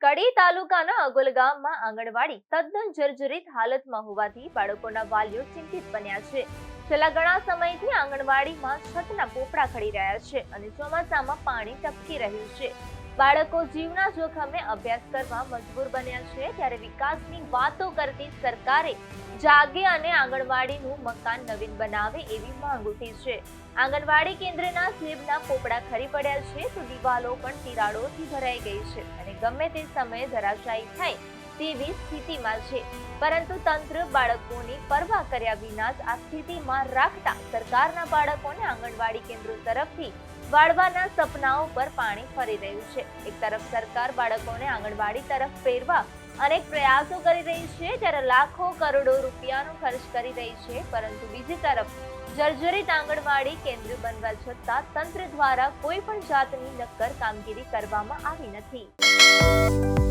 કડી તાલુકાના અગોલ ગામમાં આંગણવાડી તદ્દન જર્જરિત હાલતમાં હોવાથી બાળકોના વાલીઓ ચિંતિત બન્યા છે. છેલ્લા ઘણા સમયથી આંગણવાડીમાં છતના પોપડા ખડી રહ્યા છે અને ચોમાસામાં પાણી ટપકી રહ્યું છે. બાળકો જીવના જોખમે અભ્યાસ કરવા મજબૂર બન્યા છે. ત્યારે વિકાસની વાતો કરતી સરકારે જાગે અને આંગણવાડીનું મકાન નવીન બનાવે એવી માંગ ઉઠી છે. આંગણવાડી કેન્દ્રના સેબના પોપડા ખરી પડ્યા છે તો દિવાલો પણ તિરાડોથી ભરાઈ ગઈ છે અને ગમે તે સમયે ધરાશાયી થાય તેવી સ્થિતિમાં છે. પરંતુ તંત્ર બાળકોની પરવા કર્યા વિના જ આ સ્થિતિમાં રાખતા સરકારના બાળકોને આંગણવાડી કેન્દ્રો તરફથી વાળવાના સપનાઓ પર પાણી ફરી રહ્યું છે. એક તરફ સરકાર બાળકોને આંગણવાડી તરફ ફેરવા અનેક પ્રયાસો કરી રહી છે, ત્યારે લાખો કરોડો રૂપિયાનો ખર્ચ કરી રહી છે, પરંતુ બીજી તરફ જર્જરિત આંગણવાડી કેન્દ્ર બનવા છતાં તંત્ર દ્વારા કોઈ પણ જાતની નક્કર કામગીરી કરવામાં આવી નથી.